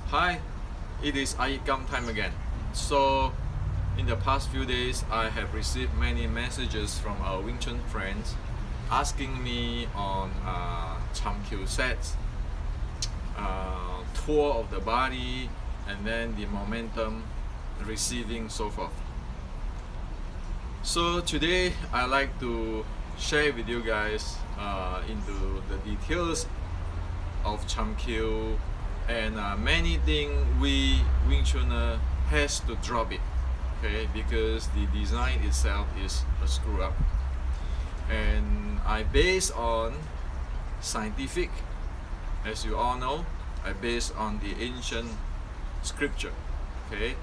Hi, it is iYikKam time again. So, in the past few days, I have received many messages from our Wing Chun friends asking me on Cham Kyu sets, tour of the body, and then the momentum, receiving, so forth. So today, I like to share with you guys into the details of Cham Kyu and many things we Wing Chuner has to drop it, okay, because the design itself is a screw up, and I base on scientific, as you all know. I base on the ancient scripture, okay.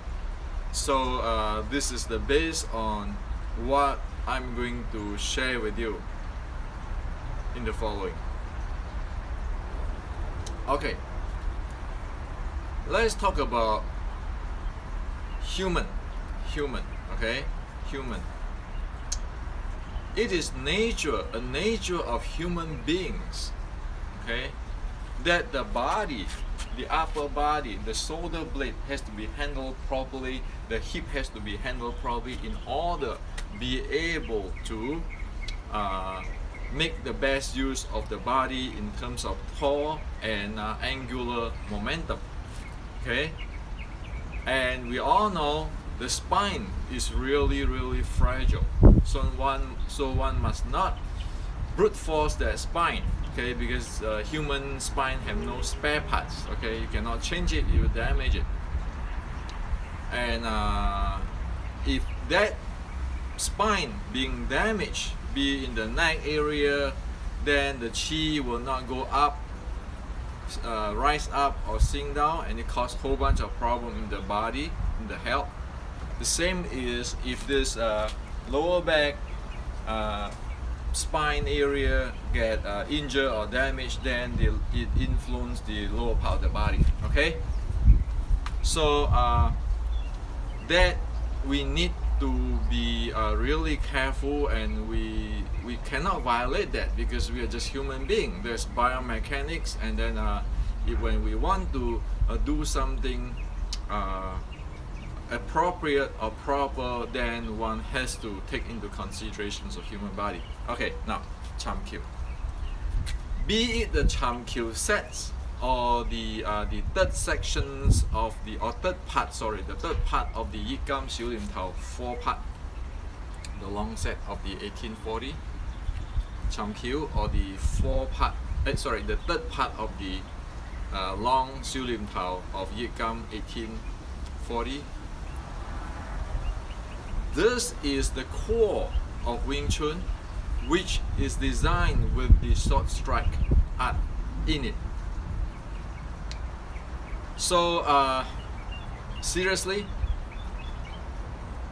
So this is the base on what I'm going to share with you in the following. Okay, let's talk about human, okay, human. It is a nature of human beings, okay, that the body, the upper body, the shoulder blade has to be handled properly, the hip has to be handled properly in order to be able to make the best use of the body in terms of torque and angular momentum, okay. And we all know the spine is really fragile, so one must not brute force that spine, okay, because human spine have no spare parts, okay. You cannot change it, you will damage it. And if that spine being damaged, be in the neck area, then the chi will not go up, rise up or sink down, and it causes a whole bunch of problems in the body, in the health. The same is if this lower back spine area get injured or damaged, then it influences the lower part of the body, okay. So that we need to be really careful, and we cannot violate that, because we are just human beings. There's biomechanics, and then when we want to do something appropriate or proper, then one has to take into considerations of human body. Okay, now Cham Kyu. Be it the Cham Kyu sets or the third sections of the third part of the iYikKam Xiu Lim Tao 4-part, the long set of the 1840 Cham Kyu, or the the third part of the long Xiu Lim Tao of iYikKam 1840. This is the core of Wing Chun, which is designed with the short strike art in it. So seriously,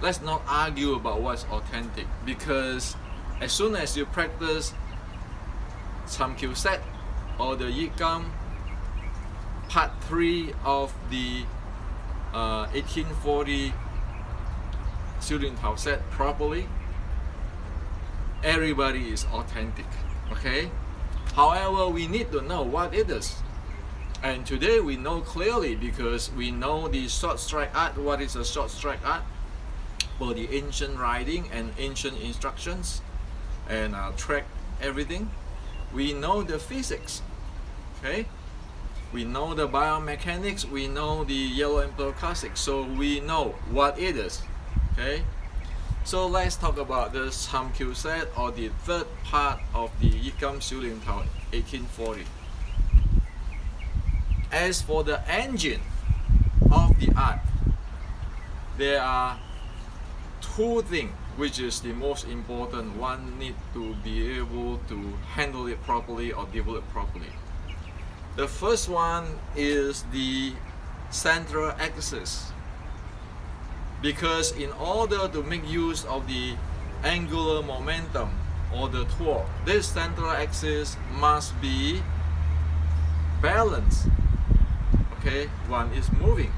let's not argue about what's authentic, because as soon as you practice Cham Kyu set or the iYikKam part 3 of the 1840 Xiu Lim Tao set properly, everybody is authentic, okay. However, we need to know what it is. And today we know clearly, because we know the short strike art. What is a short strike art? For the ancient writing and ancient instructions, and track everything. We know the physics, okay. We know the biomechanics. We know the Yellow Emperor Classic. So we know what it is, okay. So let's talk about the Cham Kyu set, or the third part of the iYikKam Xiu Lim Tao 1840. As for the engine of the art, there are two things which is the most important. One need to be able to handle it properly or develop properly. The first one is the central axis, because in order to make use of the angular momentum or the torque, this central axis must be balanced, okay. One is moving.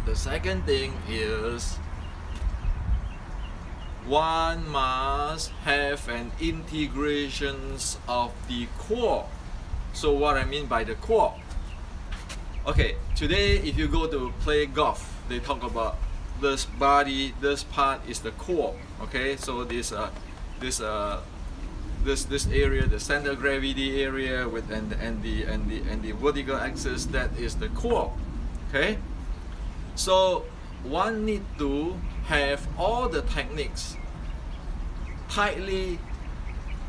The second thing is one must have an integration of the core. So what I mean by the core, Okay, today if you go to play golf, they talk about this body, this part is the core. Okay, so this area, the center of gravity area with and the vertical axis, that is the core. Okay, so one need to have all the techniques tightly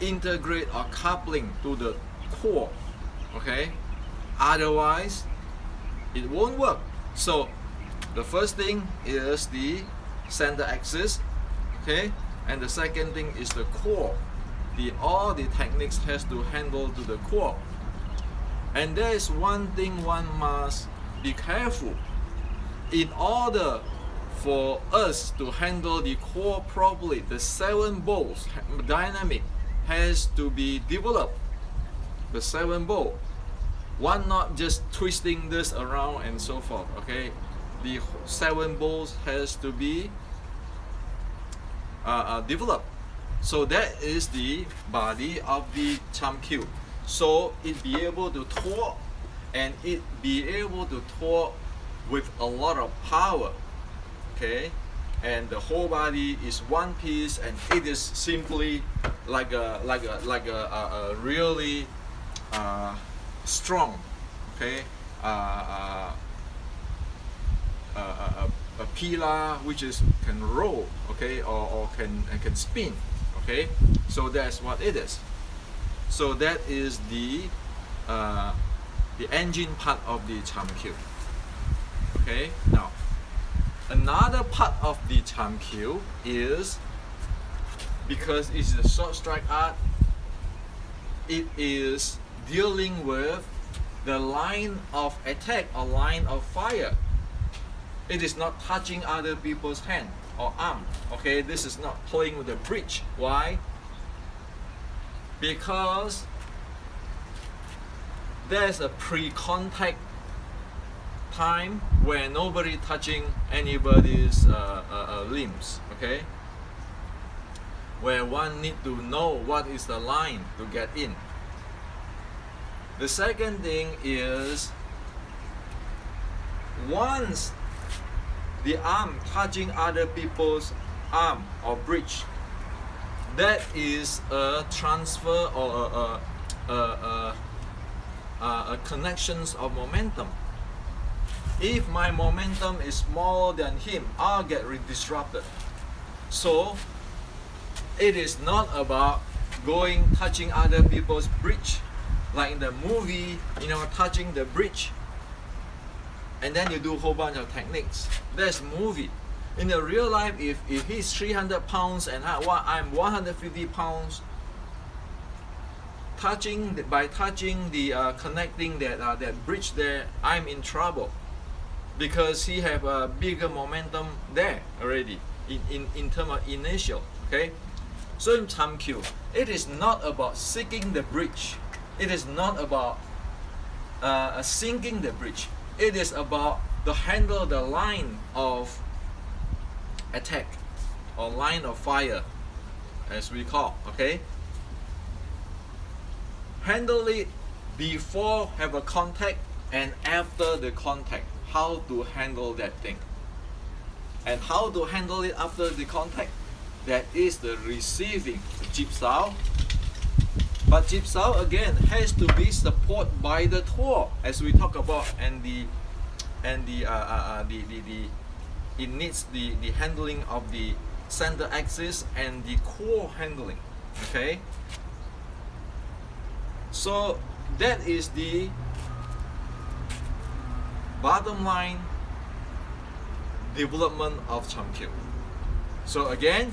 integrate or coupling to the core. Okay, otherwise it won't work. So the first thing is the center axis, okay, and the second thing is the core. All the techniques has to handle to the core. And there is one thing one must be careful. In order for us to handle the core properly, the 7 balls dynamic has to be developed. The 7 ball. One not just twisting this around and so forth. Okay, the 7 balls has to be developed. So that is the body of the chum cube. So it be able to torque, and it be able to torque with a lot of power. Okay, and the whole body is one piece, and it is simply like a really strong, okay, a pillar which is can roll, okay, or can spin. Okay, so that's what it is. So that is the engine part of the chum cube. Okay, now another part of the chum cube is, because it's a short strike art, it is dealing with the line of attack or line of fire. It is not touching other people's hand or arm. Okay, this is not playing with the bridge. Why? Because there's a pre-contact time where nobody touching anybody's limbs. Okay, where one need to know what is the line to get in. The second thing is, once the arm touching other people's arm or bridge, that is a transfer or a connections of momentum. If my momentum is smaller than him, I'll get disrupted. So it is not about touching other people's bridge, like in the movie, you know, touching the bridge, and then you do a whole bunch of techniques. That's movie. In the real life, if he's 300 pounds and I'm 150 pounds, by touching the connecting that bridge there, I'm in trouble, because he have a bigger momentum there already in terms of initial. Okay, so in chum cube, it is not about sinking the bridge. It is not about sinking the bridge. It is about to handle the line of attack or line of fire, as we call. Okay, handle it before have a contact and after the contact. How to handle that thing, and how to handle it after the contact, that is the receiving jigsaw. But jigsaw again has to be supported by the torque, as we talk about, and it needs the handling of the center axis and the core handling. Okay, so that is the bottom line development of chum cube. So again,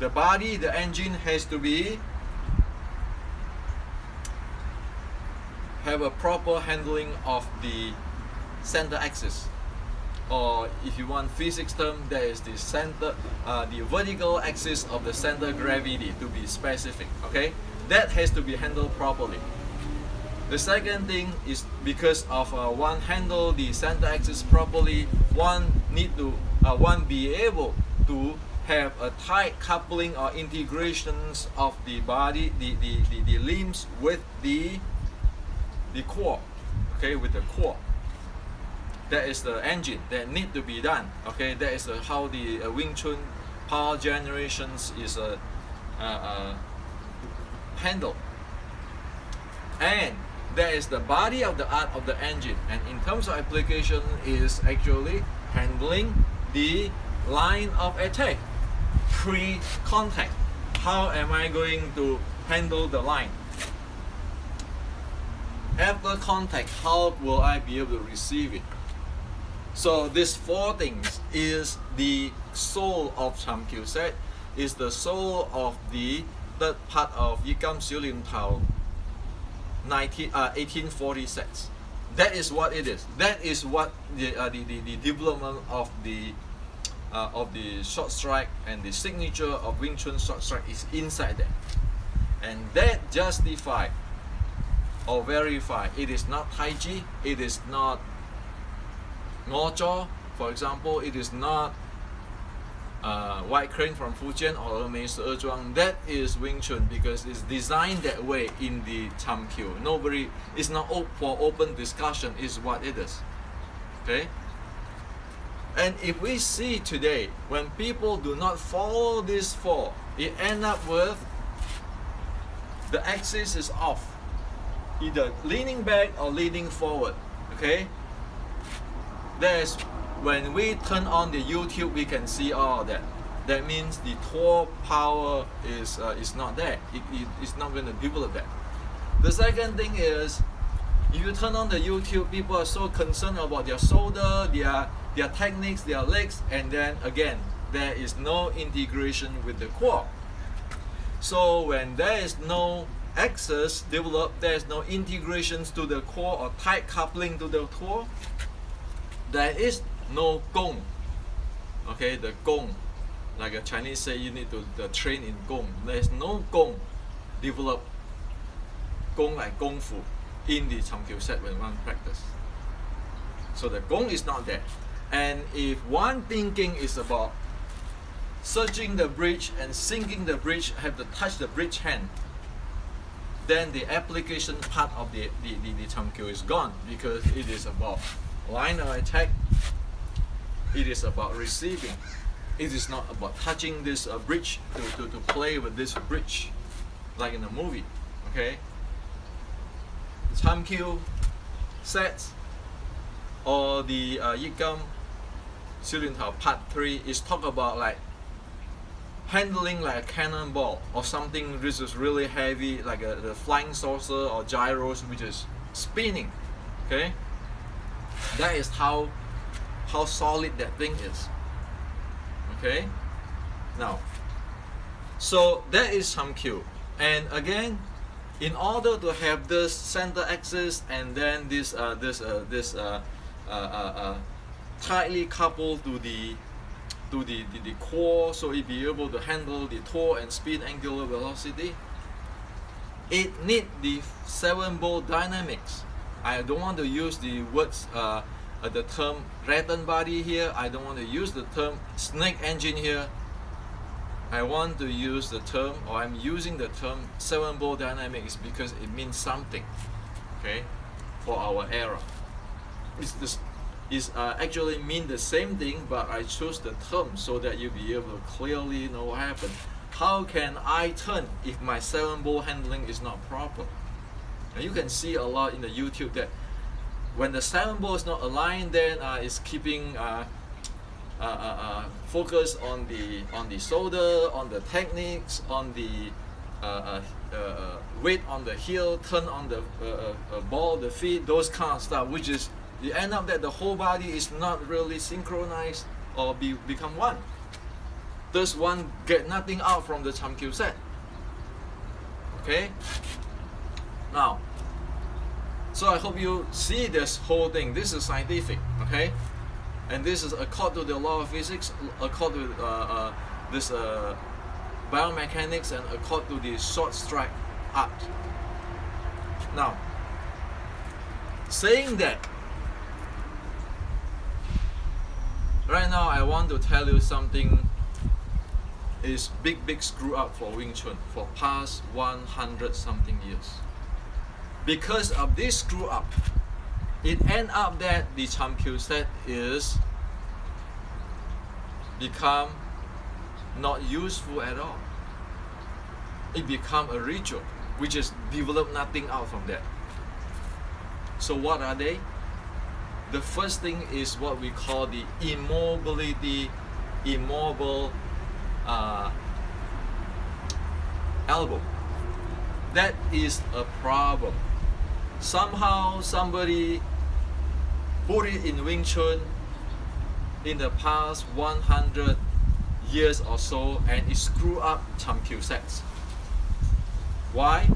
the body, the engine has to be have a proper handling of the center axis, or if you want physics term, there is the center, the vertical axis of the center of gravity, to be specific. Okay, that has to be handled properly. The second thing is, because of one handle the center axis properly, one need to be able to have a tight coupling or integrations of the body, the limbs with the core. Okay, with the core. That is the engine that need to be done. Okay, that is how the Wing Chun power generations is handled. And that is the body of the art of the engine. And in terms of application, is actually handling the line of attack pre-contact. How am I going to handle the line? After contact, how will I be able to receive it? So these four things is the soul of Cham Kyu set, is the soul of the third part of iYikKam Xiu Lin Tao 1840 sets. That is what it is. That is what the development of the short strike and the signature of Wing Chun short strike is inside there. And that justify or verify it is not Tai Chi, it is not Ngo, for example, it is not White Crane from Fujian or Mei Si Zhuang. That is Wing Chun because it's designed that way in the Cham Kyu. Nobody, it's not for open discussion, is what it is. Okay? And if we see today, when people do not follow these four, it ends up with the axis is off, either leaning back or leaning forward. Okay? There's when we turn on the YouTube, we can see all that. That means the torque power is not there. It's not going to develop that. The second thing is, if you turn on the YouTube, people are so concerned about their shoulder, their techniques, their legs, and then again, there is no integration with the core. So when there is no axis developed, there is no integrations to the core or tight coupling to the core, there is no gong. Okay, the gong, like a Chinese say, you need to train in gong. There is no gong developed, gong like gong fu in the Cham Kyu set when one practice. So the gong is not there. And if one thinking is about searching the bridge and sinking the bridge, have to touch the bridge hand, then the application part of the Cham Kyu is gone, because it is about line of attack, it is about receiving. It is not about touching this bridge to play with this bridge like in a movie. Okay? The Cham Kyu sets or the iYikKam Xiu Lin Tao Part 3 is talk about like handling like a cannonball or something which is really heavy, like the flying saucer or gyros which is spinning. Okay? That is how solid that thing is. Okay? Now, so that is Cham Kyu. And again, in order to have this center axis and then this tightly coupled to the core, so it be able to handle the torque and speed, angular velocity, it need the 7-ball dynamics. I don't want to use the words, the term rattan body here. I don't want to use the term snake engine here. I want to use the term, or I'm using the term 7-ball dynamics because it means something, okay, for our era. It's actually mean the same thing, but I chose the term so that you'll be able to clearly know what happened. How can I turn if my 7-ball handling is not proper? And you can see a lot in the YouTube that when the 7-ball is not aligned, then it's keeping focus on the shoulder, on the techniques, on the weight on the heel, turn on the ball, the feet, those kind of stuff, which is you end up that the whole body is not really synchronized or become one. Thus one get nothing out from the Cham Kyu set. Okay? Now, so I hope you see this whole thing. This is scientific, okay? And this is according to the law of physics, according to this biomechanics, and according to the short strike art. Now, saying that, right now I want to tell you something is big screw up for Wing Chun for past 100 something years. Because of this screw up, it ends up that the Chamkyu set is become not useful at all. It become a ritual, which is develop nothing out from that. So what are they? The first thing is what we call the immobile elbow. That is a problem. Somehow somebody put it in Wing Chun in the past 100 years or so, and it screwed up Chamkyu sets. Why?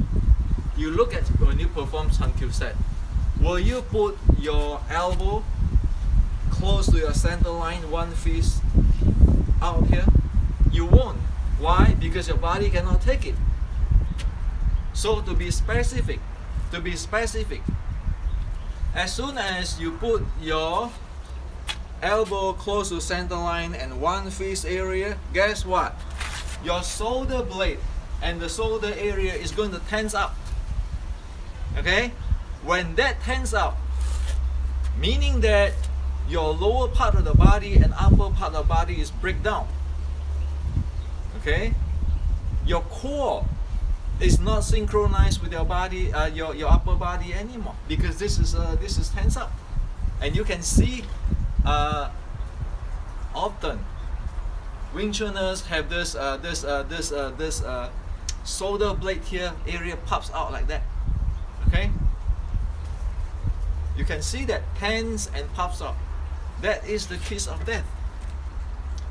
You look at when you perform Chamkyu set, will you put your elbow close to your center line, 1 fist out here? You won't. Why? Because your body cannot take it. So to be specific, as soon as you put your elbow close to center line and 1 fist area, guess what? Your shoulder blade and the shoulder area is going to tense up. Okay? When that tense up, meaning that your lower part of the body and upper part of the body is break down. Okay? Your core is not synchronized with your body, your upper body anymore, because this is tense up, and you can see often Wing Chuners have this shoulder blade here area pops out like that. Okay, you can see that tense and pops out. That is the kiss of death.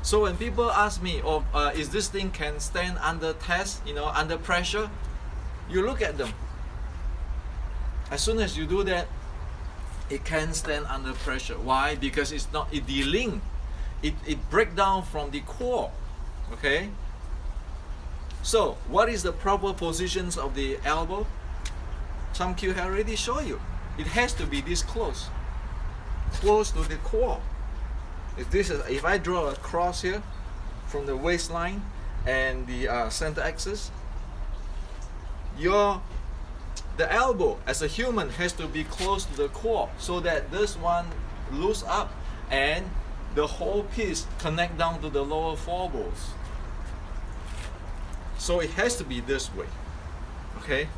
So when people ask me, "Oh, is this thing can stand under test? You know, under pressure?" You look at them. As soon as you do that, it can stand under pressure. Why? Because it's not. It delink. It break down from the core. Okay. So what is the proper positions of the elbow? Chamkyu has already shown you. It has to be this close to the core. If I draw a cross here from the waistline and the center axis, the elbow as a human has to be close to the core, so that this one loose up and the whole piece connect down to the lower foreballs. So it has to be this way. Okay?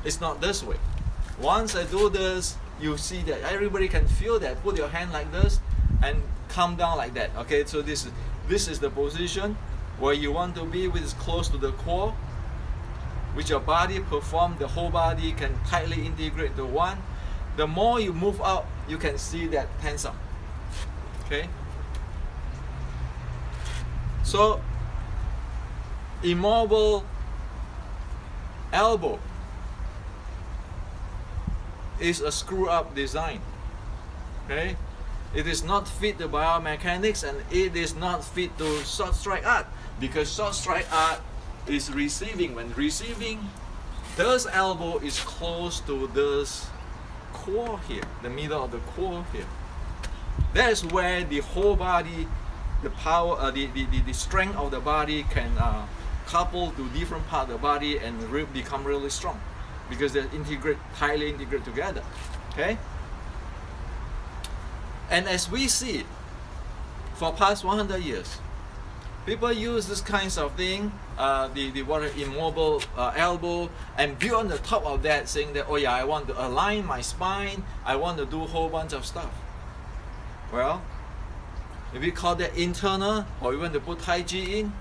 It's not this way. Once I do this, you see that everybody can feel that. Put your hand like this and come down like that. Okay, so this is the position where you want to be, which is close to the core, which your body perform. The whole body can tightly integrate to one. The more you move out, you can see that tense up. Okay, so immobile elbow is a screw up design. Okay, it is not fit to biomechanics, and it is not fit to short strike art, because short strike art is receiving. When receiving, this elbow is close to this core here, the middle of the core here. That's where the whole body, the power, the strength of the body can couple to different part of the body and become really strong, because they tightly integrate together. Okay. And as we see, for past 100 years, people use this kinds of thing, the immobile elbow, and build on the top of that, saying that, oh yeah, I want to align my spine, I want to do a whole bunch of stuff. Well, if we call that internal, or we want to put Tai Chi in,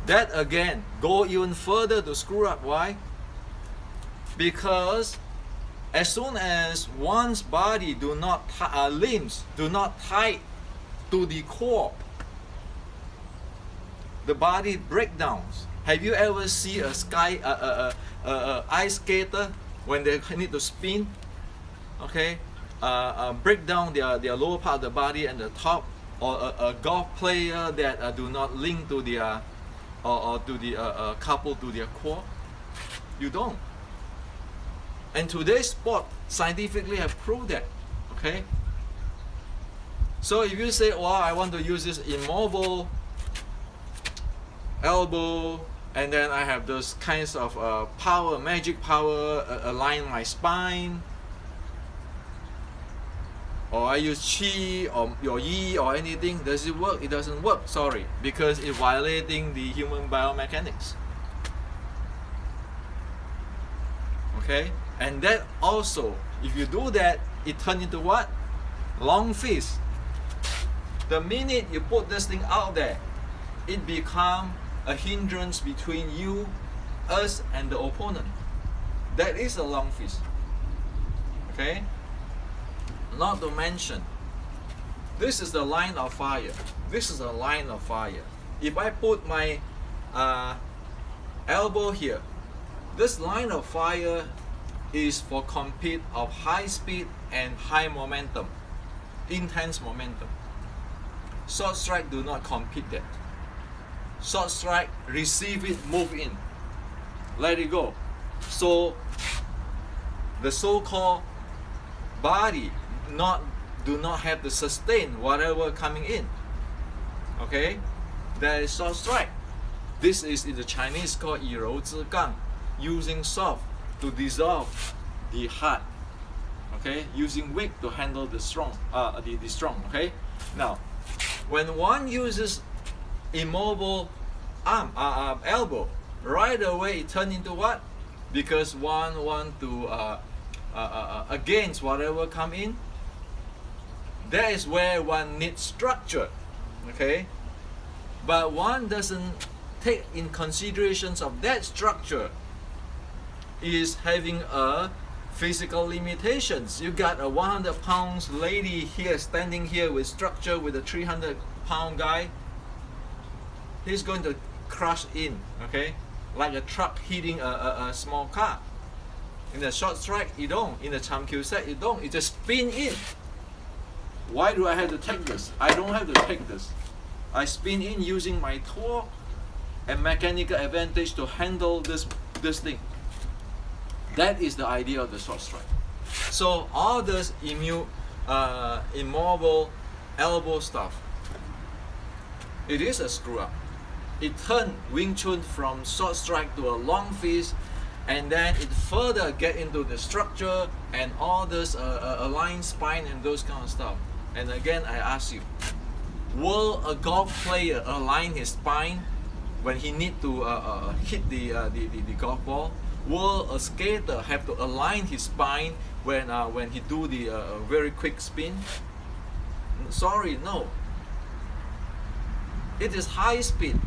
that again go even further to screw up. Why? Because as soon as one's body limbs do not tie to the core, the body breakdowns. Have you ever seen a ice skater when they need to spin? Okay, break down their lower part of the body and the top, or a golf player that do not link to their couple to their core. You don't. And today's sport scientifically have proved that. Okay. So if you say, well, I want to use this immobile elbow, and then I have those kinds of magic power, align my spine, or I use chi or your yi or anything, does it work? It doesn't work, sorry, because it's violating the human biomechanics. Okay, and that also, if you do that, it turns into what? Long fist. The minute you put this thing out there, it becomes a hindrance between you, us, and the opponent. That is a long fist. Okay? Not to mention, this is the line of fire. This is a line of fire. If I put my elbow here, this line of fire is for compete of high speed and high momentum, intense momentum. Short strike do not compete that. Short strike, receive it, move in, let it go. So the so-called body do not have to sustain whatever coming in. Okay, that is short strike. This is in the Chinese called 以柔制刚, using soft to dissolve the hard. Okay, using weak to handle the strong. The strong. Okay, now when one uses immobile arm, elbow, right away it turns into what? Because one want to against whatever come in. That is where one needs structure. Okay, but one doesn't take in considerations of that structure is having a physical limitations. You got a 100 pounds lady here standing here with structure with a 300-pound guy. He's going to crush in, okay, like a truck hitting a small car. In the short strike, you don't. In the chamkyu set, you don't. You just spin in. Why do I have to take this? I don't have to take this. I spin in using my torque and mechanical advantage to handle this thing. That is the idea of the short strike. So all this immobile elbow stuff, it is a screw up. It turned Wing Chun from short strike to a long fist, and then it further get into the structure and all this aligned spine and those kind of stuff. And again, I ask you, will a golf player align his spine when he need to hit the golf ball? Will a skater have to align his spine when he do the very quick spin? Sorry, no. It is high speed.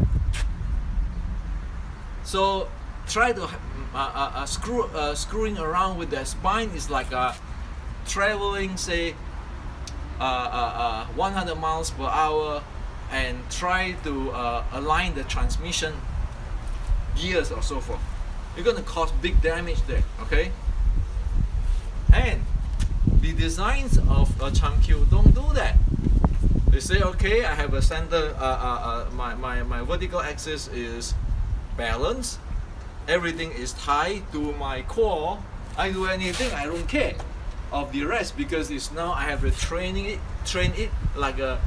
So try to screwing around with the spine is like traveling, say 100 miles per hour, and try to align the transmission gears or so forth. You're going to cause big damage there, okay? And the designs of a chamkyu don't do that. They say, okay, I have a center, my vertical axis is balanced, everything is tied to my core. I do anything, I don't care of the rest, because it's now I have to train it like a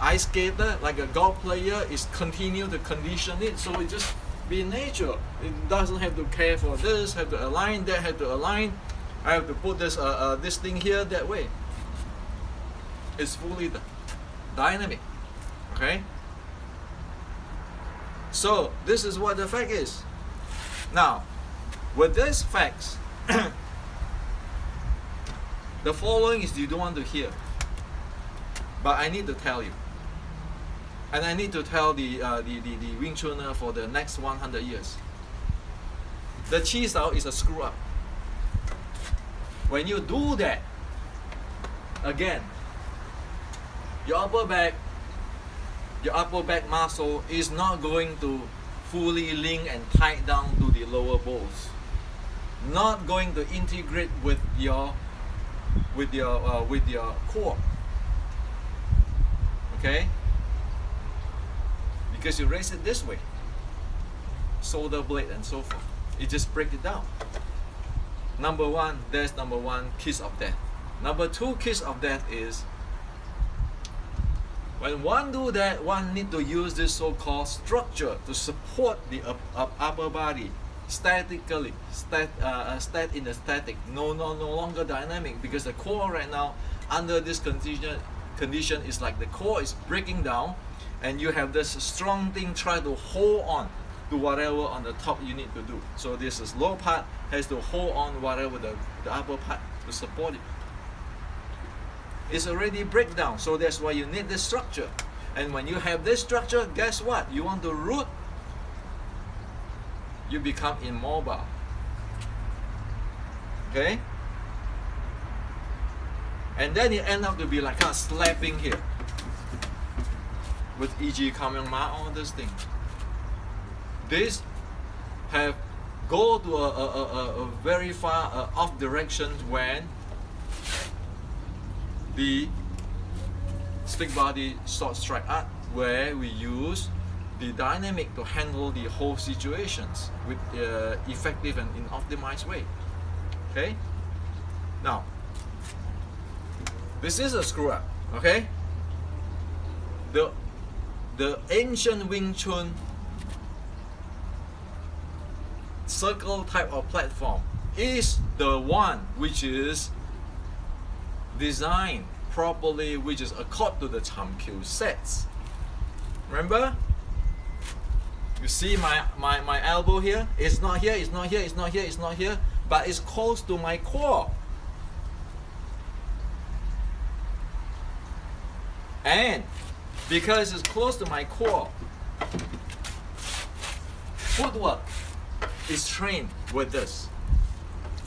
ice skater, like a golf player is continue to condition it, so it just be nature. It doesn't have to care for this, have to align that, have to align. I have to put this this thing here that way. It's fully dynamic. Okay. So this is what the fact is. Now, with these facts, the following is you don't want to hear, but I need to tell you. And I need to tell the Wing Chuner for the next 100 years. The Chi Sao is a screw up. When you do that, again, your upper back muscle is not going to fully link and tie down to the lower balls. Not going to integrate with your core. Okay? Because you raise it this way, shoulder blade and so forth, it just breaks it down. Number one, there's number one kiss of death. Number two kiss of death is when one do that, one need to use this so-called structure to support the upper body, statically, in the static, no longer dynamic, because the core right now under this condition is like the core is breaking down, and you have this strong thing try to hold on to whatever on the top you need to do. So this is low part has to hold on whatever the upper part to support it. It's already breakdown, so that's why you need this structure. And when you have this structure, guess what? You want to root, you become immobile. Okay? And then it ends up to be like kind of slapping here with iYikKam, all this thing. This have go to a very far off direction when the stick body short strike art, where we use the dynamic to handle the whole situations with effective and in optimized way. Okay? Now, this is a screw up. Okay? The ancient Wing Chun circle type of platform is the one which is designed properly, which is according to the Cham Kyu sets. Remember? You see my elbow here? It's not here, it's not here, it's not here, it's not here, but it's close to my core. And because it's close to my core, footwork is trained with this.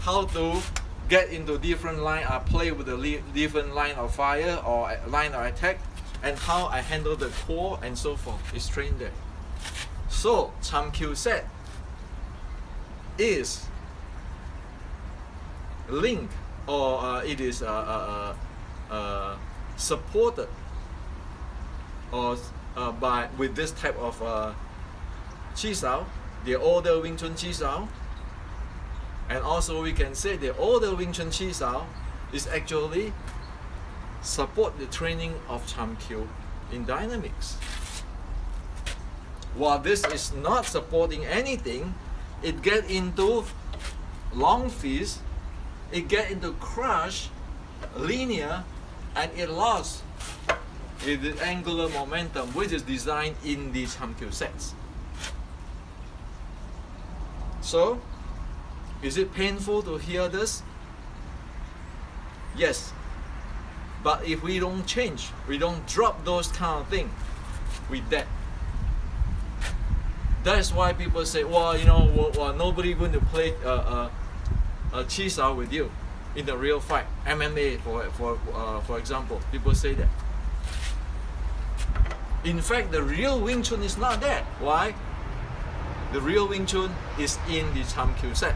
How to get into different line, play with the different line of fire or line of attack, and how I handle the core and so forth is trained there. So Cham Kyu set is linked, or it is supported or with this type of Chi Sao, the older Wing Chun Chi Sao. And also we can say the older Wing Chun Chi Sao is actually support the training of Cham Kyu in dynamics. While this is not supporting anything, it get into long fist, it get into crush, linear, and it lost the angular momentum, which is designed in the Cham Kyu sets. So, is it painful to hear this? Yes. But if we don't change, we don't drop those kind of things, we dead. That's why people say, well, you know, nobody going to play a Chi Sao with you in the real fight. MMA, for example, people say that. In fact, the real Wing Chun is not that. Why? The real Wing Chun is in the Cham Kyu set.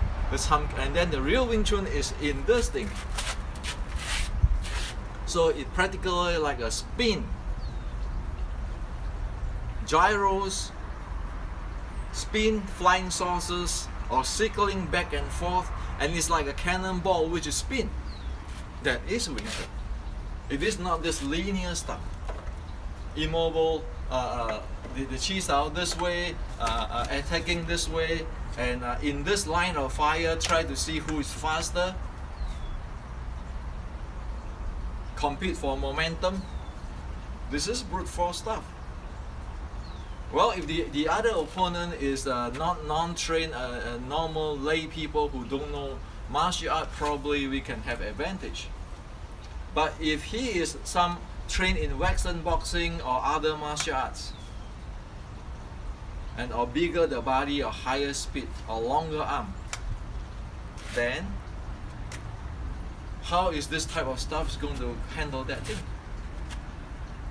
And then the real Wing Chun is in this thing. So it's practically like a spin, gyros, spin, flying saucers, or circling back and forth, and it's like a cannonball which is spin. That is Wing Chun. It is not this linear stuff. Immobile, the Chi Sao this way, attacking this way, and in this line of fire, try to see who is faster, compete for momentum. This is brute force stuff. Well, if the other opponent is not non-trained, normal lay people who don't know martial art, probably we can have advantage. But if he is some trained in Western boxing or other martial arts, and or bigger the body, or higher speed, or longer arm, then how is this type of stuff going to handle that thing?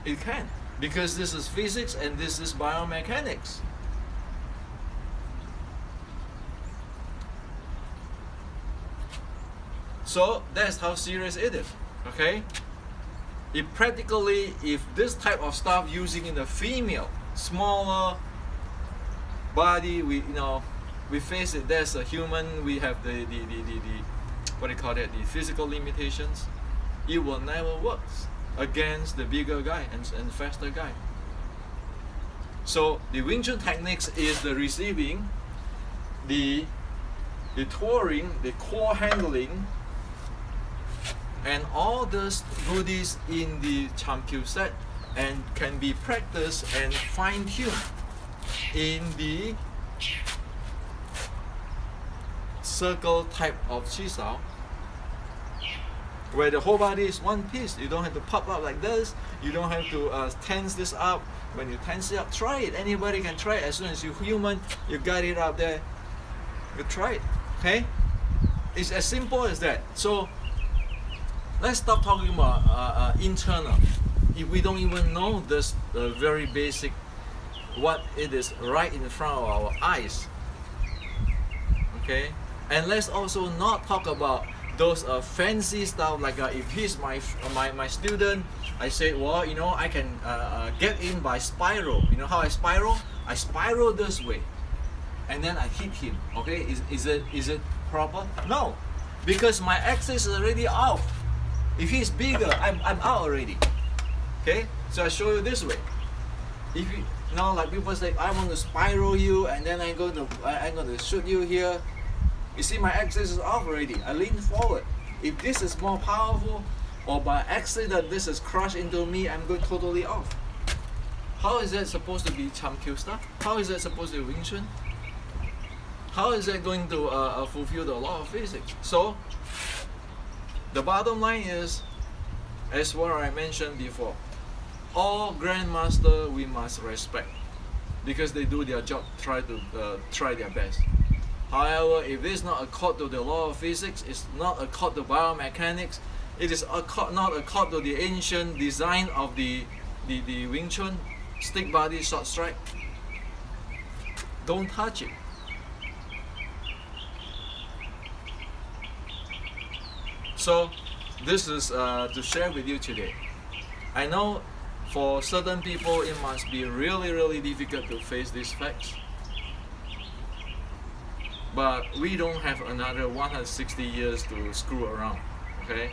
It can, because this is physics and this is biomechanics. So that's how serious it is. Okay? If practically, if this type of stuff using in the female, smaller body, we face it. There's a human. We have the what do you call that? The physical limitations. It will never work against the bigger guy and faster guy. So the Wing Chun techniques is the receiving the the touring, the core handling, and all those goodies in the ChamQ set, and can be practiced and fine-tuned in the circle type of chi style, where the whole body is one piece. You don't have to pop up like this. You don't have to tense this up. When you tense it up, try it. Anybody can try it. As soon as you're human, you got it up there. You try it. Okay? It's as simple as that. So let's stop talking about internal. If we don't even know this very basic, what it is right in front of our eyes. Okay? And let's also not talk about those fancy stuff, like if he's my student, I say, well, you know, I can get in by spiral. You know how I spiral? I spiral this way, and then I hit him. Okay, is it proper? No, because my axis is already off. If he's bigger, I'm out already. Okay, so I show you this way. If you know, like people say, I want to spiral you, and then I'm going to shoot you here. You see, my axis is off already. I lean forward. If this is more powerful, or by accident this is crushed into me, I'm going totally off. How is that supposed to be ChamQ stuff? How is that supposed to be Wing Chun? How is that going to fulfill the law of physics? So, the bottom line is, as what I mentioned before, all grandmaster we must respect, because they do their job, try their best. However, if it's not accord to the law of physics, it's not accord to biomechanics, it is not accord to the ancient design of the Wing Chun, stick body, short strike, don't touch it. So this is to share with you today. I know for certain people it must be really difficult to face these facts. But we don't have another 160 years to screw around, okay?